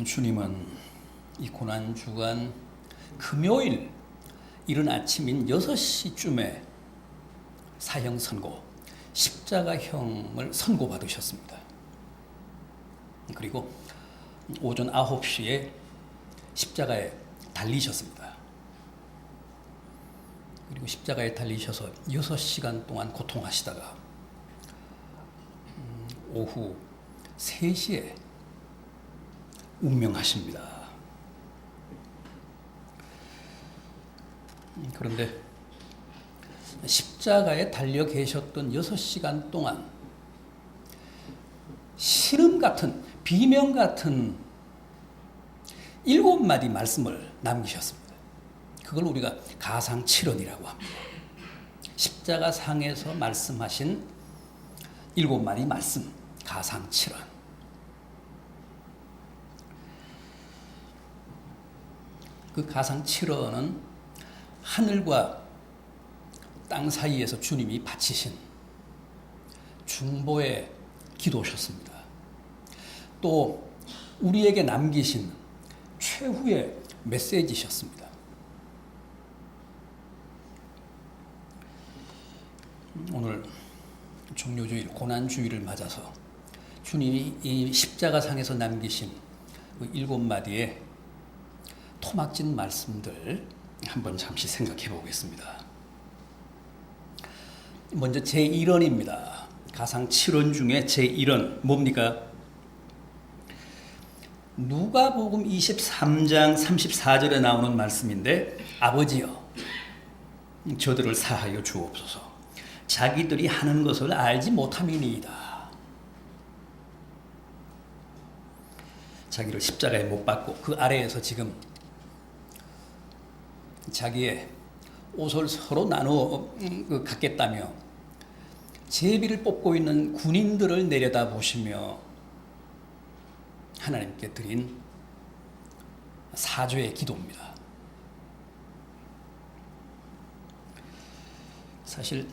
주님은 이 고난주간 금요일 이른 아침인 6시쯤에 사형 선고, 십자가형을 선고받으셨습니다. 그리고 오전 9시에 십자가에 달리셨습니다. 그리고 십자가에 달리셔서 6시간 동안 고통하시다가 오후 3시에 운명하십니다. 그런데 십자가에 달려 계셨던 6시간 동안 신음 같은, 비명 같은 7마디 말씀을 남기셨습니다. 그걸 우리가 가상칠언이라고 합니다. 십자가상에서 말씀하신 7마디 말씀, 가상칠언. 그 가상칠언은 하늘과 땅 사이에서 주님이 바치신 중보의 기도셨습니다. 또 우리에게 남기신 최후의 메시지셨습니다. 오늘 종료주일, 고난주일을 맞아서 주님이 이 십자가상에서 남기신 그 7마디의 토막진 말씀들 한번 잠시 생각해 보겠습니다. 먼저 제1언입니다. 가상 7언 중에 제1언 뭡니까? 누가복음 23장 34절에 나오는 말씀인데, 아버지여 저들을 사하여 주옵소서. 자기들이 하는 것을 알지 못함이니이다. 자기를 십자가에 못 박고 그 아래에서 지금 자기의 옷을 서로 나누어 갖겠다며 제비를 뽑고 있는 군인들을 내려다보시며 하나님께 드린 사죄의 기도입니다. 사실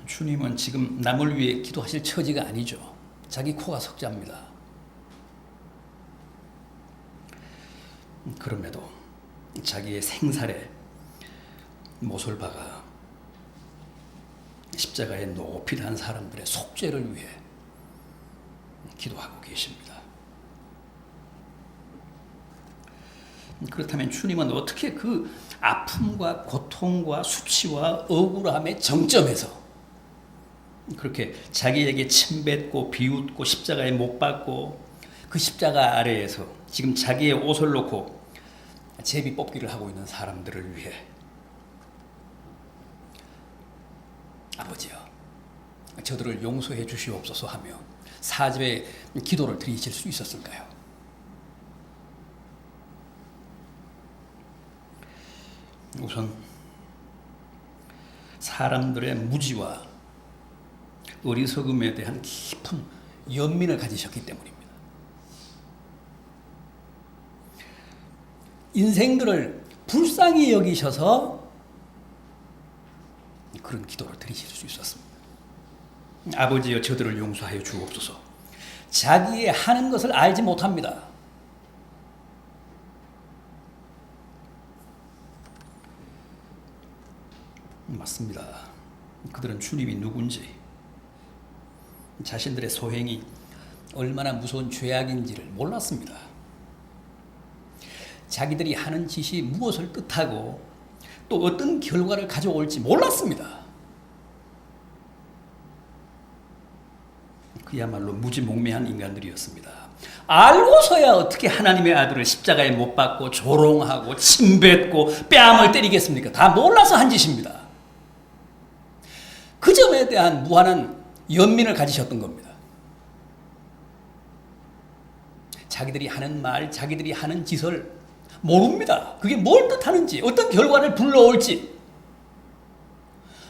주님은 지금 남을 위해 기도하실 처지가 아니죠. 자기 코가 석자입니다. 그럼에도 자기의 생살에 못을 박아 십자가에 높이 단 사람들의 속죄를 위해 기도하고 계십니다. 그렇다면 주님은 어떻게 그 아픔과 고통과 수치와 억울함의 정점에서 그렇게 자기에게 침뱉고 비웃고 십자가에 못 박고 그 십자가 아래에서 지금 자기의 옷을 놓고 제비 뽑기를 하고 있는 사람들을 위해 아버지여 저들을 용서해 주시옵소서 하며 사죄의 기도를 드리실 수 있었을까요? 우선 사람들의 무지와 어리석음에 대한 깊은 연민을 가지셨기 때문입니다. 인생들을 불쌍히 여기셔서 그런 기도를 드리실 수 있었습니다. 아버지여 저들을 용서하여 주옵소서. 자기의 하는 것을 알지 못합니다. 맞습니다. 그들은 주님이 누군지, 자신들의 소행이 얼마나 무서운 죄악인지를 몰랐습니다. 자기들이 하는 짓이 무엇을 뜻하고 또 어떤 결과를 가져올지 몰랐습니다. 그야말로 무지몽매한 인간들이었습니다. 알고서야 어떻게 하나님의 아들을 십자가에 못 박고 조롱하고 침뱉고 뺨을 때리겠습니까? 다 몰라서 한 짓입니다. 그 점에 대한 무한한 연민을 가지셨던 겁니다. 자기들이 하는 말, 자기들이 하는 짓을 모릅니다. 그게 뭘 뜻하는지, 어떤 결과를 불러올지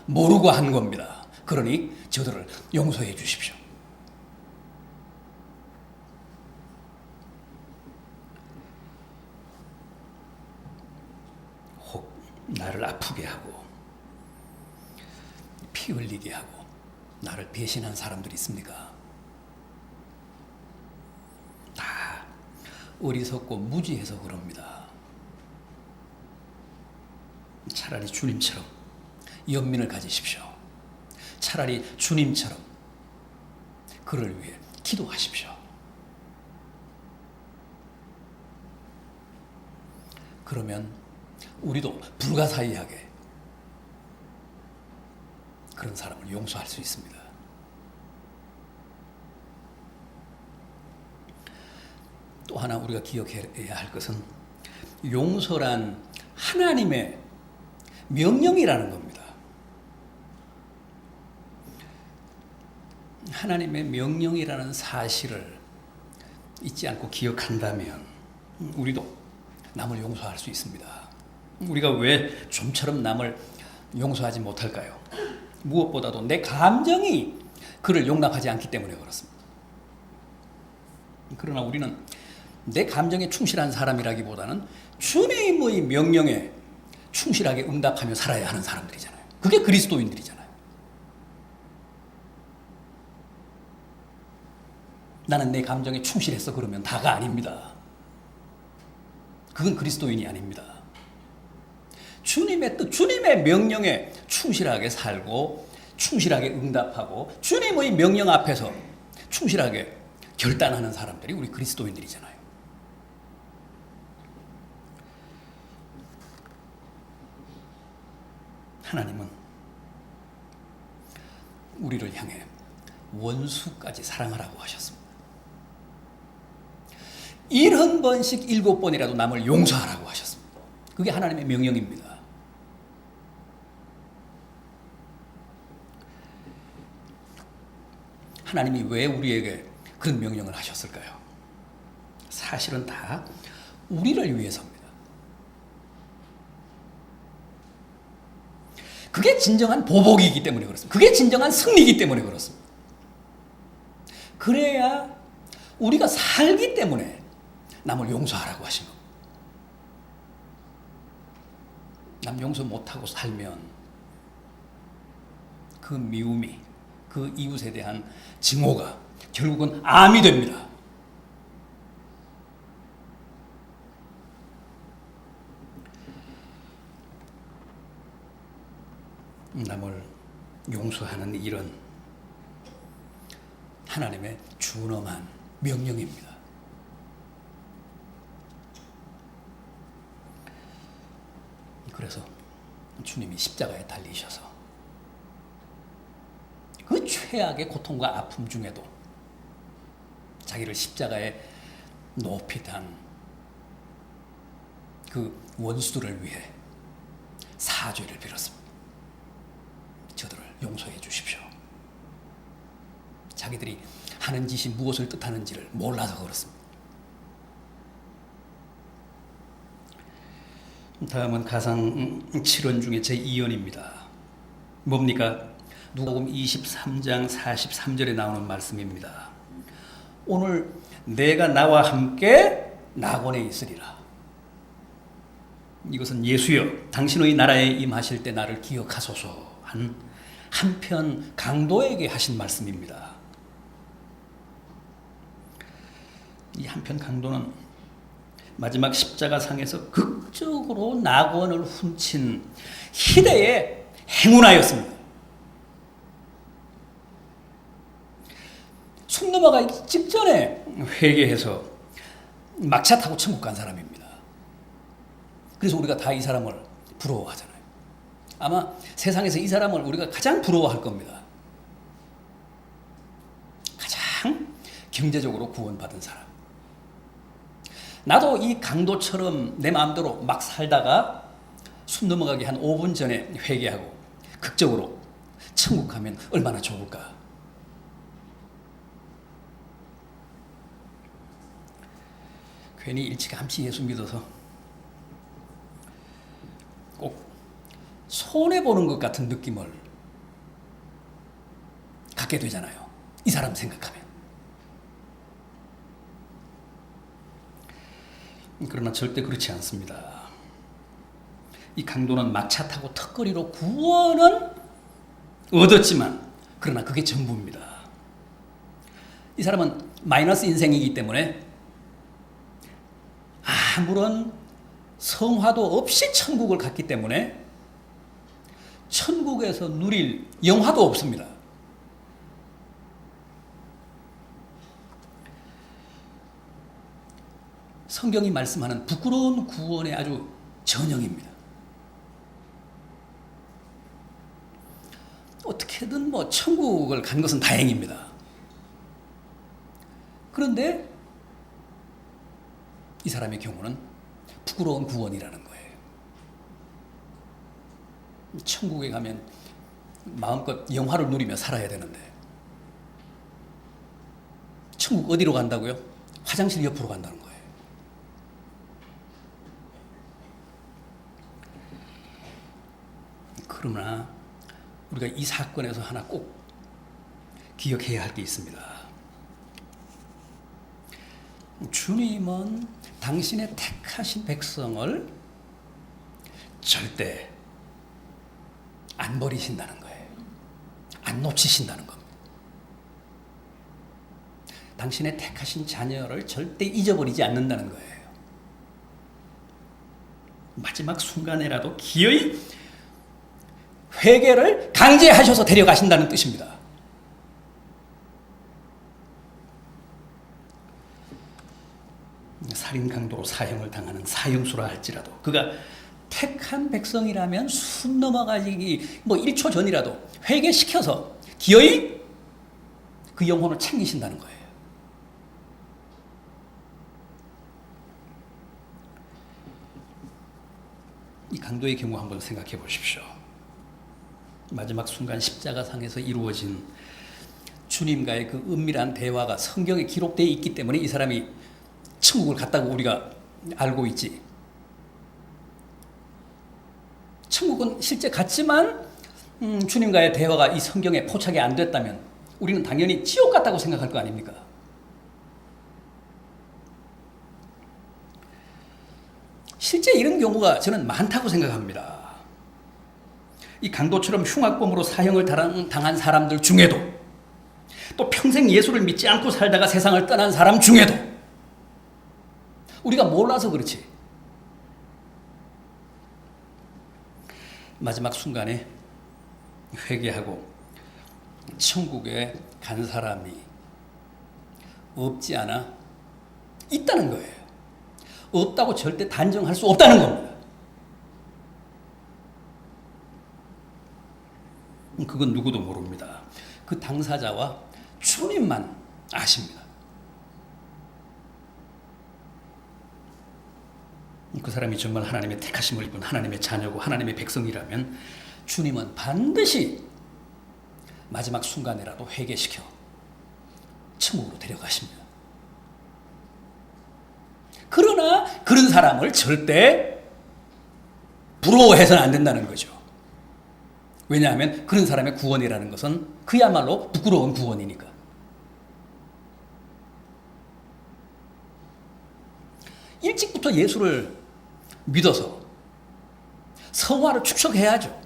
모르고 한 겁니다. 그러니 저들을 용서해 주십시오. 혹 나를 아프게 하고 피 흘리게 하고 나를 배신한 사람들이 있습니까? 다 어리석고 무지해서 그럽니다. 차라리 주님처럼 연민을 가지십시오. 차라리 주님처럼 그를 위해 기도하십시오. 그러면 우리도 불가사의하게 그런 사람을 용서할 수 있습니다. 또 하나 우리가 기억해야 할 것은 용서란 하나님의 명령이라는 겁니다. 하나님의 명령이라는 사실을 잊지 않고 기억한다면 우리도 남을 용서할 수 있습니다. 우리가 왜 좀처럼 남을 용서하지 못할까요? 무엇보다도 내 감정이 그를 용납하지 않기 때문에 그렇습니다. 그러나 우리는 내 감정에 충실한 사람이라기보다는 주님의 명령에 충실하게 응답하며 살아야 하는 사람들이잖아요. 그게 그리스도인들이잖아요. 나는 내 감정에 충실했어 그러면 다가 아닙니다. 그건 그리스도인이 아닙니다. 주님의 뜻, 주님의 명령에 충실하게 살고 충실하게 응답하고 주님의 명령 앞에서 충실하게 결단하는 사람들이 우리 그리스도인들이잖아요. 하나님은 우리를 향해 원수까지 사랑하라고 하셨습니다. 70번씩 7번이라도 남을 용서하라고 하셨습니다. 그게 하나님의 명령입니다. 하나님이 왜 우리에게 그런 명령을 하셨을까요? 사실은 다 우리를 위해서입니다. 그게 진정한 보복이기 때문에 그렇습니다. 그게 진정한 승리이기 때문에 그렇습니다. 그래야 우리가 살기 때문에 남을 용서하라고 하신 겁니다. 남 용서 못하고 살면 그 미움이, 그 이웃에 대한 증오가 결국은 암이 됩니다. 남을 용서하는 일은 하나님의 준엄한 명령입니다. 그래서 주님이 십자가에 달리셔서 그 최악의 고통과 아픔 중에도 자기를 십자가에 높이 단 그 원수들을 위해 사죄를 빌었습니다. 저들을 용서해 주십시오. 자기들이 하는 짓이 무엇을 뜻하는지를 몰라서 그렇습니다. 다음은 가상 7원 중에 제2원입니다. 뭡니까? 누가복음 23장 43절에 나오는 말씀입니다. 오늘 내가 나와 함께 낙원에 있으리라. 이것은 예수여 당신의 나라에 임하실 때 나를 기억하소서 한 한편 강도에게 하신 말씀입니다. 이 한편 강도는 마지막 십자가상에서 극적으로 낙원을 훔친 희대의 행운아였습니다. 숨 넘어가기 직전에 회개해서 막차 타고 천국 간 사람입니다. 그래서 우리가 다 이 사람을 부러워하잖아요. 아마 세상에서 이 사람을 우리가 가장 부러워할 겁니다. 가장 경제적으로 구원받은 사람. 나도 이 강도처럼 내 마음대로 막 살다가 숨 넘어가기 한 5분 전에 회개하고 극적으로 천국 가면 얼마나 좋을까. 괜히 일찌감치 예수 믿어서 꼭 손해보는 것 같은 느낌을 갖게 되잖아요. 이 사람 생각하면. 그러나 절대 그렇지 않습니다. 이 강도는 막차 타고 턱걸이로 구원은 얻었지만 그러나 그게 전부입니다. 이 사람은 마이너스 인생이기 때문에 아무런 성화도 없이 천국을 갔기 때문에 천국에서 누릴 영화도 없습니다. 성경이 말씀하는 부끄러운 구원의 아주 전형입니다. 어떻게든 천국을 간 것은 다행입니다. 그런데 이 사람의 경우는 부끄러운 구원이라는 거예요. 천국에 가면 마음껏 영화를 누리며 살아야 되는데 천국 어디로 간다고요? 화장실 옆으로 간다는 거예요. 그러나 우리가 이 사건에서 하나 꼭 기억해야 할 게 있습니다. 주님은 당신의 택하신 백성을 절대 안 버리신다는 거예요. 안 놓치신다는 겁니다. 당신의 택하신 자녀를 절대 잊어버리지 않는다는 거예요. 마지막 순간에라도 기어이 회개를 강제하셔서 데려가신다는 뜻입니다. 살인 강도로 사형을 당하는 사형수라 할지라도 그가 택한 백성이라면 숨 넘어가기 1초 전이라도 회개시켜서 기어이 그 영혼을 챙기신다는 거예요. 이 강도의 경우 한번 생각해 보십시오. 마지막 순간 십자가상에서 이루어진 주님과의 그 은밀한 대화가 성경에 기록되어 있기 때문에 이 사람이 천국을 갔다고 우리가 알고 있지. 천국은 실제 갔지만 주님과의 대화가 이 성경에 포착이 안 됐다면 우리는 당연히 지옥 같다고 생각할 거 아닙니까? 실제 이런 경우가 저는 많다고 생각합니다. 이 강도처럼 흉악범으로 사형을 당한 사람들 중에도 또 평생 예수를 믿지 않고 살다가 세상을 떠난 사람 중에도 우리가 몰라서 그렇지. 마지막 순간에 회개하고 천국에 간 사람이 없지 않아 있다는 거예요. 없다고 절대 단정할 수 없다는 겁니다. 그건 누구도 모릅니다. 그 당사자와 주님만 아십니다. 그 사람이 정말 하나님의 택하심을 입은 하나님의 자녀고 하나님의 백성이라면 주님은 반드시 마지막 순간에라도 회개시켜 천국으로 데려가십니다. 그러나 그런 사람을 절대 부러워해서는 안 된다는 거죠. 왜냐하면 그런 사람의 구원이라는 것은 그야말로 부끄러운 구원이니까. 일찍부터 예수를 믿어서 성화를 축적해야죠.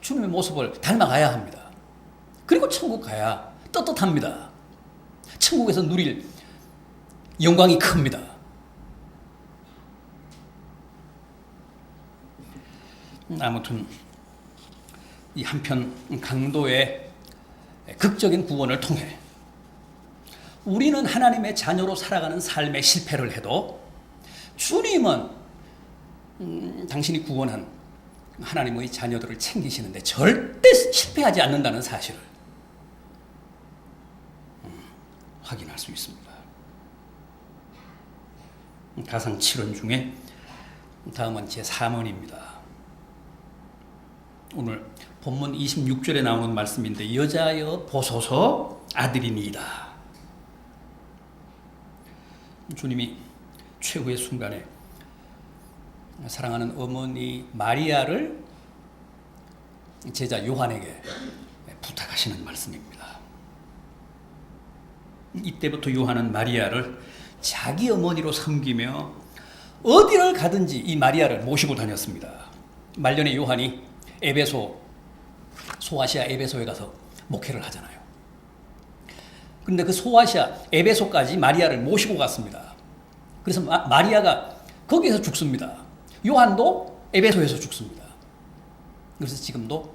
주님의 모습을 닮아가야 합니다. 그리고 천국 가야 떳떳합니다. 천국에서 누릴 영광이 큽니다. 아무튼 이 한편 강도의 극적인 구원을 통해 우리는 하나님의 자녀로 살아가는 삶에 실패를 해도 주님은 당신이 구원한 하나님의 자녀들을 챙기시는데 절대 실패하지 않는다는 사실을 확인할 수 있습니다. 가상 7원 중에 다음은 제3원입니다. 오늘 본문 26절에 나오는 말씀인데 여자여 보소서 아들이니이다. 주님이 최후의 순간에 사랑하는 어머니 마리아를 제자 요한에게 부탁하시는 말씀입니다. 이때부터 요한은 마리아를 자기 어머니로 섬기며 어디를 가든지 이 마리아를 모시고 다녔습니다. 말년에 요한이 소아시아 에베소에 가서 목회를 하잖아요. 그런데 그 소아시아 에베소까지 마리아를 모시고 갔습니다. 그래서 마리아가 거기에서 죽습니다. 요한도 에베소에서 죽습니다. 그래서 지금도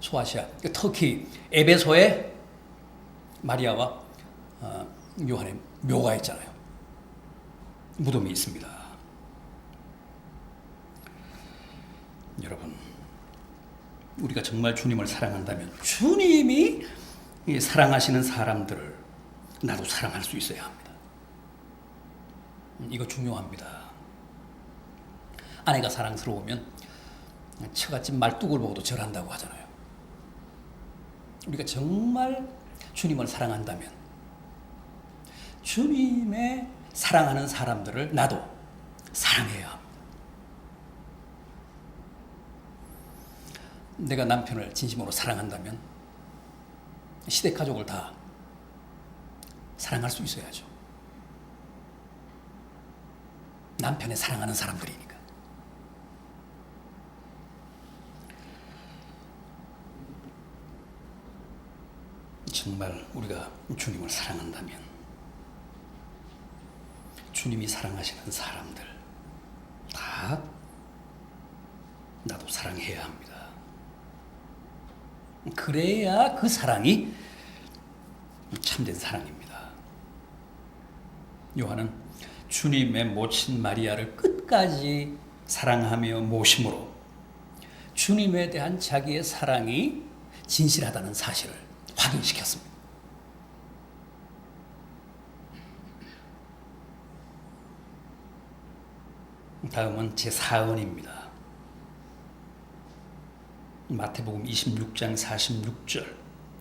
소아시아, 터키 에베소에 마리아와 요한의 묘가 있잖아요. 무덤이 있습니다. 여러분, 우리가 정말 주님을 사랑한다면 주님이 사랑하시는 사람들을 나도 사랑할 수 있어야 합니다. 이거 중요합니다. 아내가 사랑스러우면 처갓집 말뚝을 보고도 절한다고 하잖아요. 우리가 정말 주님을 사랑한다면 주님의 사랑하는 사람들을 나도 사랑해야 합니다. 내가 남편을 진심으로 사랑한다면 시댁 가족을 다 사랑할 수 있어야죠. 남편의 사랑하는 사람들이니까. 정말 우리가 주님을 사랑한다면 주님이 사랑하시는 사람들 다 나도 사랑해야 합니다. 그래야 그 사랑이 참된 사랑입니다. 요한은 주님의 모친 마리아를 끝까지 사랑하며 모심으로 주님에 대한 자기의 사랑이 진실하다는 사실을 확인시켰습니다. 다음은 제4은입니다. 마태복음 26장 46절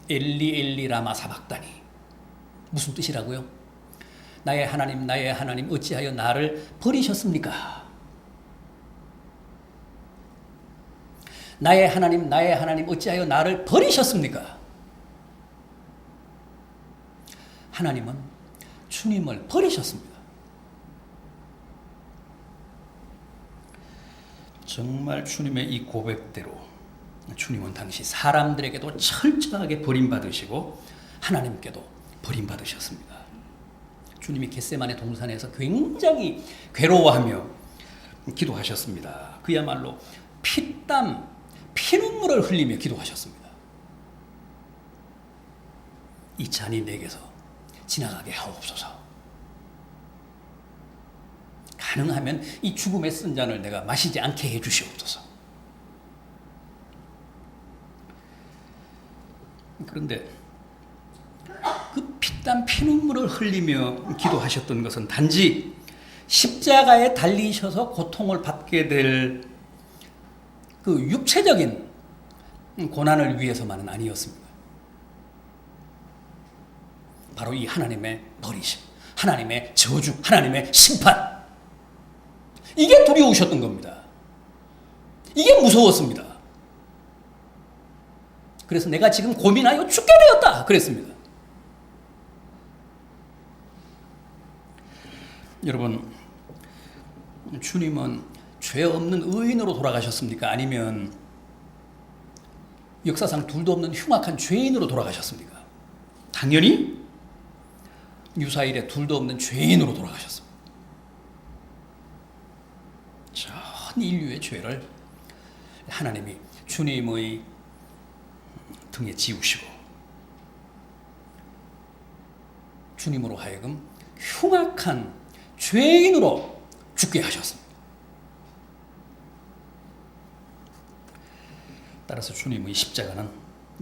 엘리 엘리 라마 사박다니 무슨 뜻이라고요? 나의 하나님 어찌하여 나를 버리셨습니까? 나의 하나님 어찌하여 나를 버리셨습니까? 하나님은 주님을 버리셨습니다. 정말 주님의 이 고백대로 주님은 당시 사람들에게도 철저하게 버림받으시고 하나님께도 버림받으셨습니다. 주님이 겟세마네 동산에서 굉장히 괴로워하며 기도하셨습니다. 그야말로 피땀, 피눈물을 흘리며 기도하셨습니다. 이 잔이 내게서 지나가게 하옵소서. 가능하면 이 죽음의 쓴 잔을 내가 마시지 않게 해 주시옵소서. 그런데 그 피땀 피눈물을 흘리며 기도하셨던 것은 단지 십자가에 달리셔서 고통을 받게 될 그 육체적인 고난을 위해서만은 아니었습니다. 바로 이 하나님의 버리심, 하나님의 저주, 하나님의 심판, 이게 두려우셨던 겁니다. 이게 무서웠습니다. 그래서 내가 지금 고민하여 죽게 되었다 그랬습니다. 여러분, 주님은 죄 없는 의인으로 돌아가셨습니까? 아니면 역사상 둘도 없는 흉악한 죄인으로 돌아가셨습니까? 당연히 유사일에 둘도 없는 죄인으로 돌아가셨습니다. 전 인류의 죄를 하나님이 주님의 등에 지우시고 주님으로 하여금 흉악한 죄인으로 죽게 하셨습니다. 따라서 주님의 십자가는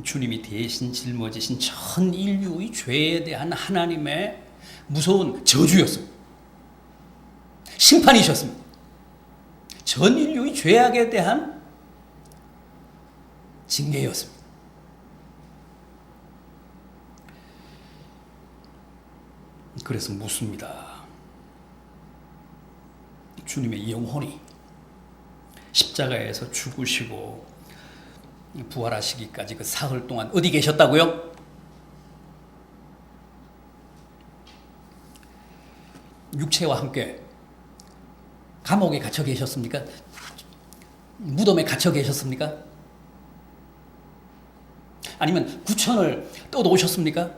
주님이 대신 짊어지신 전 인류의 죄에 대한 하나님의 무서운 저주였습니다. 심판이셨습니다. 전 인류의 죄악에 대한 징계였습니다. 그래서 묻습니다. 주님의 영혼이 십자가에서 죽으시고 부활하시기까지 그 사흘 동안 어디 계셨다고요? 육체와 함께 감옥에 갇혀 계셨습니까? 무덤에 갇혀 계셨습니까? 아니면 구천을 떠도셨습니까?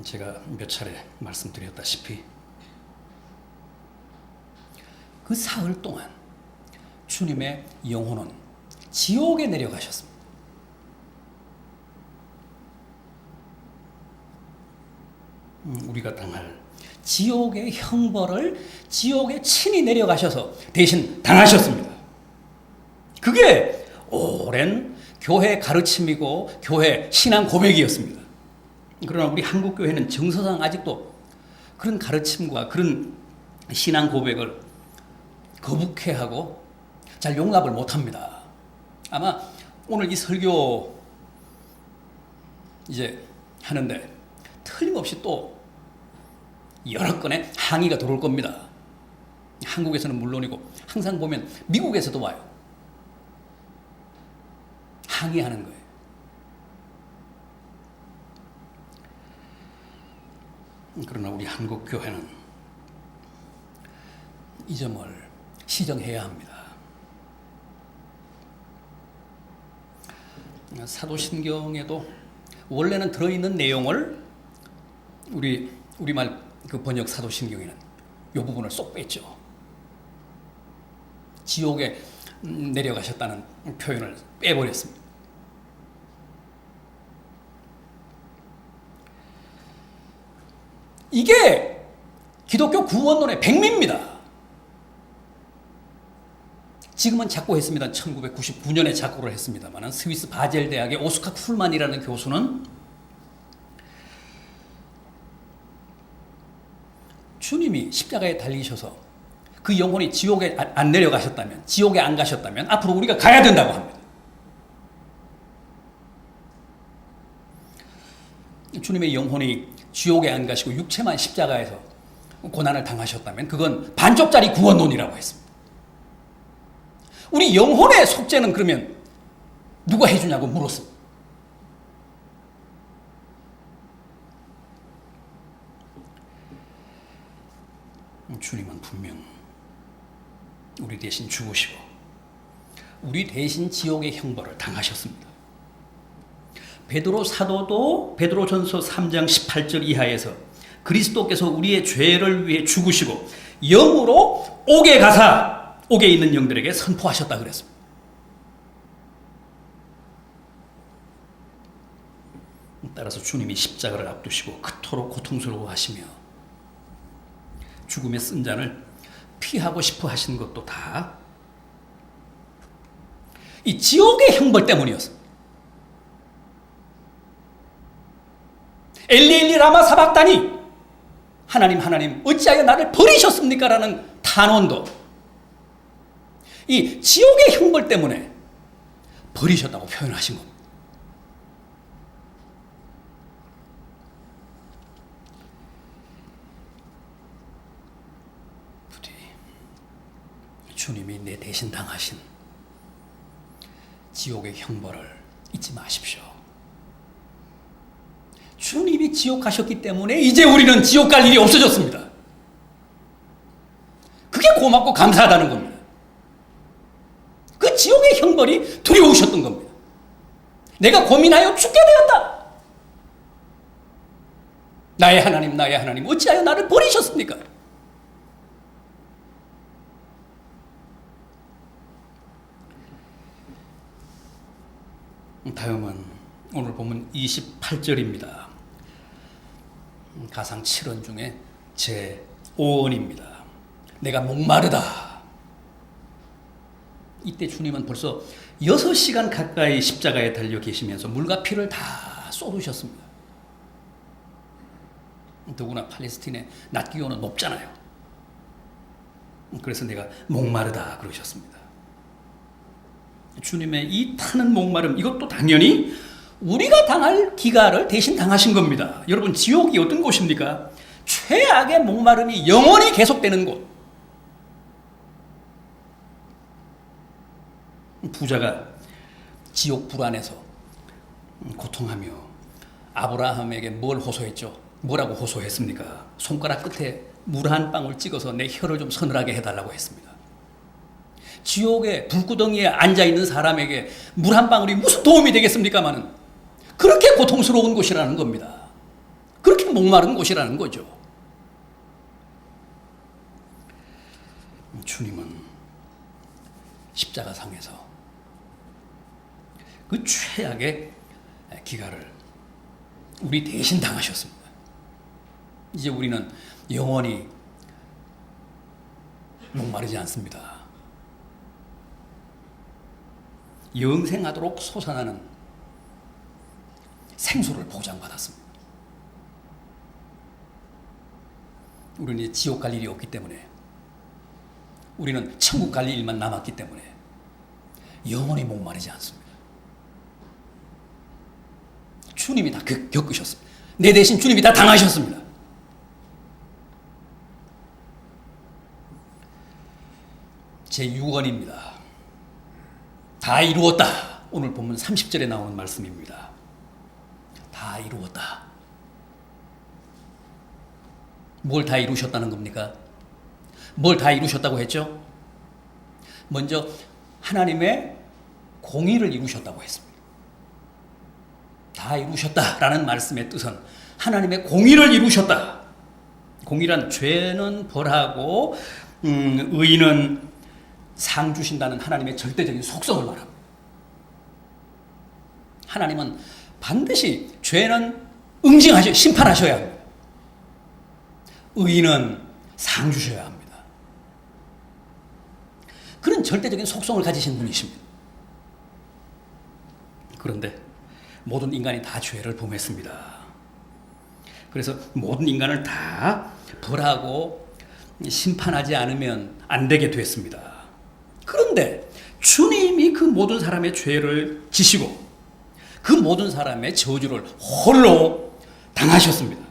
제가 몇 차례 말씀드렸다시피 그 사흘 동안 주님의 영혼은 지옥에 내려가셨습니다. 우리가 당할 지옥의 형벌을 지옥에 친히 내려가셔서 대신 당하셨습니다. 그게 오랜 교회 가르침이고 교회 신앙 고백이었습니다. 그러나 우리 한국 교회는 정서상 아직도 그런 가르침과 그런 신앙 고백을 거북해하고 잘 용납을 못합니다. 아마 오늘 이 설교 이제 하는데 틀림없이 또 여러 건의 항의가 들어올 겁니다. 한국에서는 물론이고 항상 보면 미국에서도 와요. 항의하는 거예요. 그러나 우리 한국 교회는 이 점을 시정해야 합니다. 사도신경에도 원래는 들어있는 내용을 우리말 그 번역 사도신경에는 이 부분을 쏙 뺐죠. 지옥에 내려가셨다는 표현을 빼버렸습니다. 이게 기독교 구원론의 백미입니다. 지금은 작고했습니다. 1999년에 작고를 했습니다만 스위스 바젤 대학의 오스카 쿨만이라는 교수는 주님이 십자가에 달리셔서 그 영혼이 지옥에 안 내려가셨다면, 지옥에 안 가셨다면 앞으로 우리가 가야 된다고 합니다. 주님의 영혼이 지옥에 안 가시고 육체만 십자가에서 고난을 당하셨다면 그건 반쪽짜리 구원론이라고 했습니다. 우리 영혼의 속죄는 그러면 누가 해주냐고 물었습니다. 주님은 분명 우리 대신 죽으시고 우리 대신 지옥의 형벌을 당하셨습니다. 베드로 사도도 베드로전서 3장 18절 이하에서 그리스도께서 우리의 죄를 위해 죽으시고 영으로 옥에 가사 옥에 있는 영들에게 선포하셨다 그랬습니다. 따라서 주님이 십자가를 앞두시고 그토록 고통스러워하시며 죽음의 쓴 잔을 피하고 싶어 하신 것도 다 이 지옥의 형벌 때문이었습니다. 엘리 엘리 라마 사박다니, 하나님 하나님 어찌하여 나를 버리셨습니까? 라는 탄원도 이 지옥의 형벌 때문에 버리셨다고 표현하신 겁니다. 부디 주님이 내 대신 당하신 지옥의 형벌을 잊지 마십시오. 주님이 지옥 가셨기 때문에 이제 우리는 지옥 갈 일이 없어졌습니다. 그게 고맙고 감사하다는 겁니다. 그 지옥의 형벌이 두려우셨던 겁니다. 내가 고민하여 죽게 되었다. 나의 하나님 어찌하여 나를 버리셨습니까? 다음은 오늘 보면 28절입니다. 가상 7원 중에 제 5원입니다. 내가 목마르다. 이때 주님은 벌써 6시간 가까이 십자가에 달려 계시면서 물과 피를 다 쏟으셨습니다. 더구나 팔레스틴의 낮 기온은 높잖아요. 그래서 내가 목마르다 그러셨습니다. 주님의 이 타는 목마름, 이것도 당연히 우리가 당할 기가를 대신 당하신 겁니다. 여러분, 지옥이 어떤 곳입니까? 최악의 목마름이 영원히 계속되는 곳. 부자가 지옥 불 안에서 고통하며 아브라함에게 뭘 호소했죠? 뭐라고 호소했습니까? 손가락 끝에 물 한 방울 찍어서 내 혀를 좀 서늘하게 해달라고 했습니다. 지옥의 불구덩이에 앉아있는 사람에게 물 한 방울이 무슨 도움이 되겠습니까마는 그렇게 고통스러운 곳이라는 겁니다. 그렇게 목마른 곳이라는 거죠. 주님은 십자가상에서 그 최악의 기가를 우리 대신 당하셨습니다. 이제 우리는 영원히 목마르지 않습니다. 영생하도록 솟아나는 생수를 보장받았습니다. 우리는 이제 지옥 갈 일이 없기 때문에, 우리는 천국 갈 일만 남았기 때문에 영원히 목마르지 않습니다. 주님이 다 겪으셨습니다. 내 대신 주님이 다 당하셨습니다. 제6원입니다. 다 이루었다. 오늘 본문 30절에 나오는 말씀입니다. 다 이루었다. 뭘 다 이루셨다는 겁니까? 뭘 다 이루셨다고 했죠? 먼저 하나님의 공의를 이루셨다고 했습니다. 다 이루셨다라는 말씀의 뜻은 하나님의 공의를 이루셨다. 공의란 죄는 벌하고 의인은 상 주신다는 하나님의 절대적인 속성을 말합니다. 하나님은 반드시 죄는 심판하셔야 합니다. 의인은 상 주셔야 합니다. 그런 절대적인 속성을 가지신 분이십니다. 그런데 모든 인간이 다 죄를 범했습니다. 그래서 모든 인간을 다 벌하고 심판하지 않으면 안 되게 됐습니다. 그런데 주님이 그 모든 사람의 죄를 지시고 그 모든 사람의 저주를 홀로 당하셨습니다.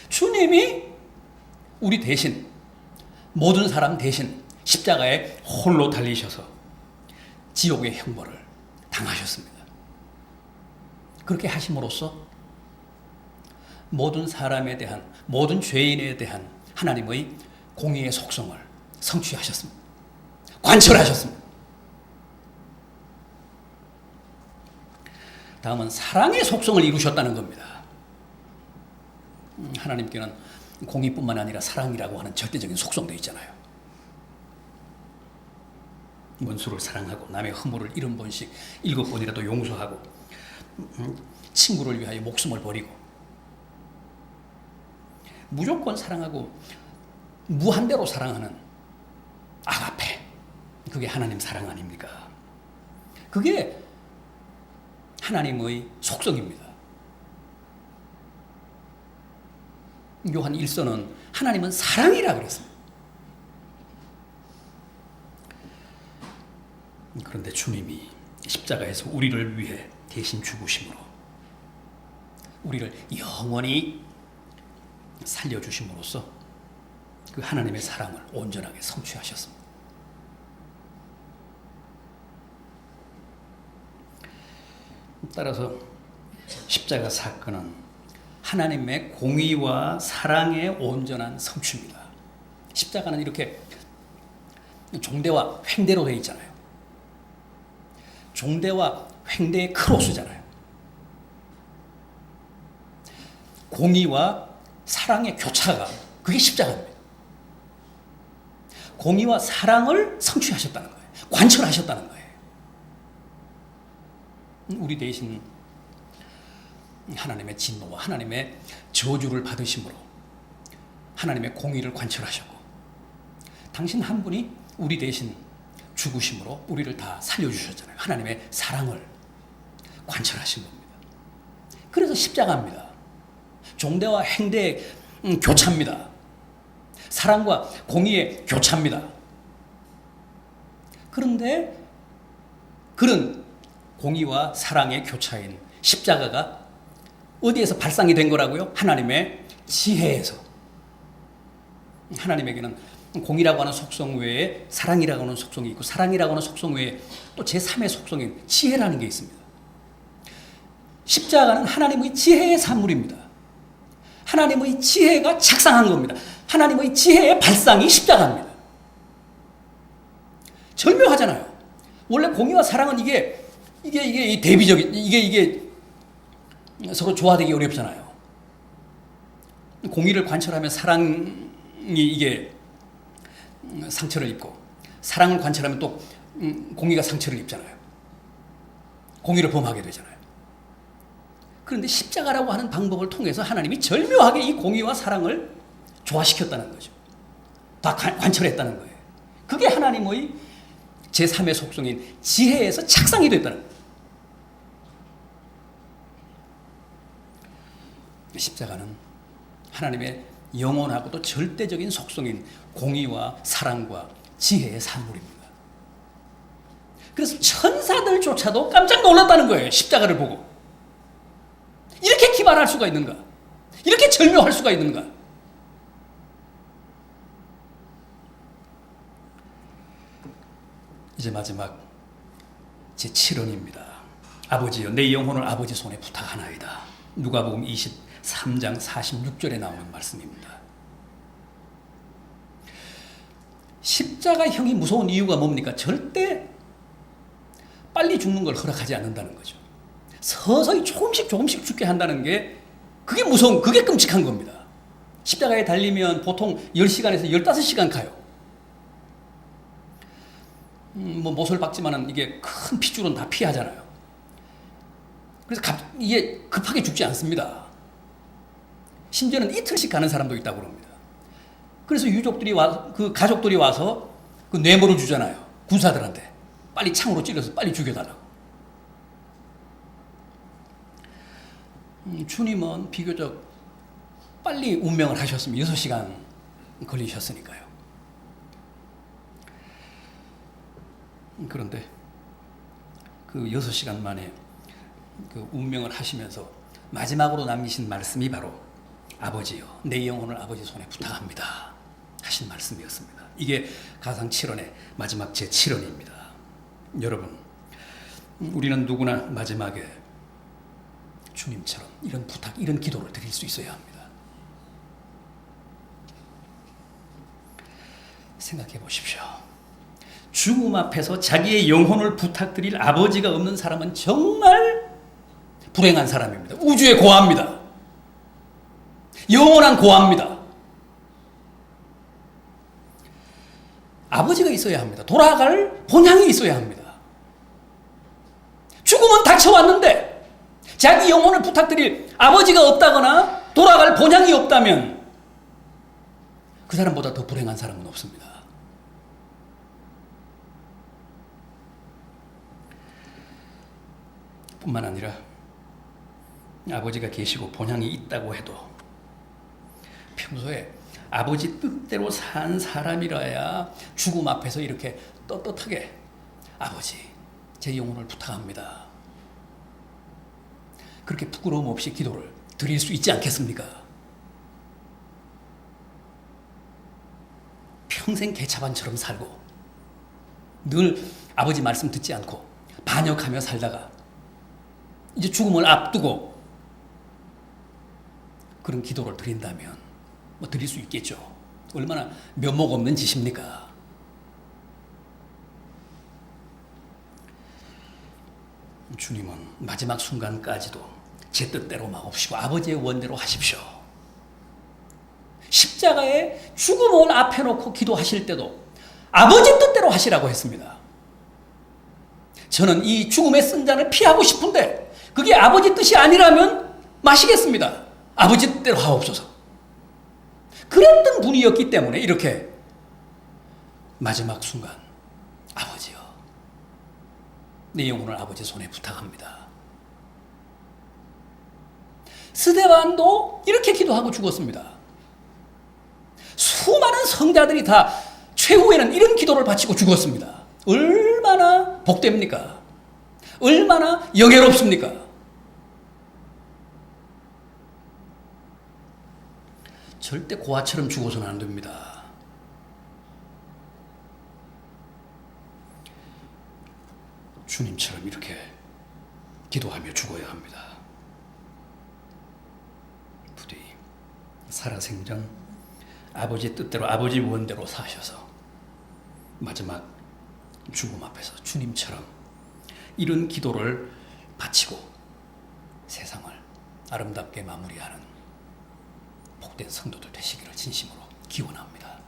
주님이 우리 대신, 모든 사람 대신 십자가에 홀로 달리셔서 지옥의 형벌을 당하셨습니다. 그렇게 하심으로써 모든 사람에 대한, 모든 죄인에 대한 하나님의 공의의 속성을 성취하셨습니다. 관철하셨습니다. 다음은 사랑의 속성을 이루셨다는 겁니다. 하나님께는 공의뿐만 아니라 사랑이라고 하는 절대적인 속성도 있잖아요. 원수를 사랑하고 남의 허물을 70번씩 7번이라도 용서하고 친구를 위하여 목숨을 버리고 무조건 사랑하고 무한대로 사랑하는 아가페, 그게 하나님 사랑 아닙니까? 그게 하나님의 속성입니다. 요한 1서는 하나님은 사랑이라 그랬습니다. 그런데 주님이 십자가에서 우리를 위해 대신 죽으심으로 우리를 영원히 살려주심으로써 그 하나님의 사랑을 온전하게 성취하셨습니다. 따라서 십자가 사건은 하나님의 공의와 사랑의 온전한 성취입니다. 십자가는 이렇게 종대와 횡대로 되어 있잖아요. 종대와 횡대의 크로스잖아요. 공의와 사랑의 교차가, 그게 십자가입니다. 공의와 사랑을 성취하셨다는 거예요. 관철하셨다는 거예요. 우리 대신 하나님의 진노와 하나님의 저주를 받으심으로 하나님의 공의를 관철하셨고, 당신 한 분이 우리 대신 죽으심으로 우리를 다 살려주셨잖아요. 하나님의 사랑을 관철하신 겁니다. 그래서 십자가입니다. 종대와 행대의 교차입니다. 사랑과 공의의 교차입니다. 그런데 그런 공의와 사랑의 교차인 십자가가 어디에서 발상이 된 거라고요? 하나님의 지혜에서. 하나님에게는 공의라고 하는 속성 외에 사랑이라고 하는 속성이 있고, 사랑이라고 하는 속성 외에 또 제3의 속성인 지혜라는 게 있습니다. 십자가는 하나님의 지혜의 산물입니다. 하나님의 지혜가 작상한 겁니다. 하나님의 지혜의 발상이 십자가입니다. 절묘하잖아요. 원래 공의와 사랑은 이게 대비적인, 이게 서로 조화되기 어렵잖아요. 공의를 관철하면 사랑이 이게 상처를 입고, 사랑을 관철하면 또 공의가 상처를 입잖아요. 공의를 범하게 되잖아요. 그런데 십자가라고 하는 방법을 통해서 하나님이 절묘하게 이 공의와 사랑을 조화시켰다는 거죠. 다 관철했다는 거예요. 그게 하나님의 제3의 속성인 지혜에서 착상이 됐다는 거예요. 십자가는 하나님의 영원하고도 절대적인 속성인 공의와 사랑과 지혜의 산물입니다. 그래서 천사들조차도 깜짝 놀랐다는 거예요. 십자가를 보고. 이렇게 기발할 수가 있는가? 이렇게 절묘할 수가 있는가? 이제 마지막 제 7원입니다. 아버지여 내 영혼을 아버지 손에 부탁하나이다. 누가복음 23장 46절에 나오는 말씀입니다. 십자가형이 무서운 이유가 뭡니까? 절대 빨리 죽는 걸 허락하지 않는다는 거죠. 서서히 조금씩 죽게 한다는 게 그게 무서운, 그게 끔찍한 겁니다. 십자가에 달리면 보통 10시간에서 15시간 가요. 못을 박지만은 이게 큰 핏줄은 다 피하잖아요. 그래서 이게 급하게 죽지 않습니다. 심지어는 이틀씩 가는 사람도 있다고 그럽니다. 그래서 그 가족들이 와서 그 뇌물을 주잖아요. 군사들한테. 빨리 창으로 찔러서 빨리 죽여달라고. 주님은 비교적 빨리 운명을 하셨습니다. 6시간 걸리셨으니까요. 그런데 그 6시간 만에 그 운명을 하시면서 마지막으로 남기신 말씀이 바로 아버지요 내 영혼을 아버지 손에 부탁합니다 하신 말씀이었습니다. 이게 가상 7원의 마지막 제 7원입니다. 여러분, 우리는 누구나 마지막에 주님처럼 이런 부탁, 이런 기도를 드릴 수 있어야 합니다. 생각해 보십시오. 죽음 앞에서 자기의 영혼을 부탁드릴 아버지가 없는 사람은 정말 불행한 사람입니다. 우주의 고아입니다. 영원한 고아입니다. 아버지가 있어야 합니다. 돌아갈 본향이 있어야 합니다. 죽음은 닥쳐왔는데 자기 영혼을 부탁드릴 아버지가 없다거나 돌아갈 본향이 없다면 그 사람보다 더 불행한 사람은 없습니다. 뿐만 아니라 아버지가 계시고 본향이 있다고 해도 평소에 아버지 뜻대로 산 사람이라야 죽음 앞에서 이렇게 떳떳하게 아버지 제 영혼을 부탁합니다. 그렇게 부끄러움 없이 기도를 드릴 수 있지 않겠습니까? 평생 개차반처럼 살고 늘 아버지 말씀 듣지 않고 반역하며 살다가 이제 죽음을 앞두고 그런 기도를 드린다면 뭐 드릴 수 있겠죠. 얼마나 면목 없는 짓입니까? 주님은 마지막 순간까지도 제 뜻대로 마옵시고 아버지의 원대로 하십시오. 십자가에 죽음을 앞에 놓고 기도하실 때도 아버지 뜻대로 하시라고 했습니다. 저는 이 죽음의 쓴 잔을 피하고 싶은데 그게 아버지 뜻이 아니라면 마시겠습니다. 아버지 뜻대로 하옵소서. 그랬던 분이었기 때문에 이렇게 마지막 순간 아버지여 내 영혼을 아버지 손에 부탁합니다. 스데반도 이렇게 기도하고 죽었습니다. 수많은 성자들이 다 최후에는 이런 기도를 바치고 죽었습니다. 얼마나 복됩니까? 얼마나 영예롭습니까? 절대 고아처럼 죽어서는 안 됩니다. 주님처럼 이렇게 기도하며 죽어야 합니다. 부디 살아생전 아버지 뜻대로 아버지 원대로 사셔서 마지막 죽음 앞에서 주님처럼 이런 기도를 바치고 세상을 아름답게 마무리하는 복된 성도들 되시기를 진심으로 기원합니다.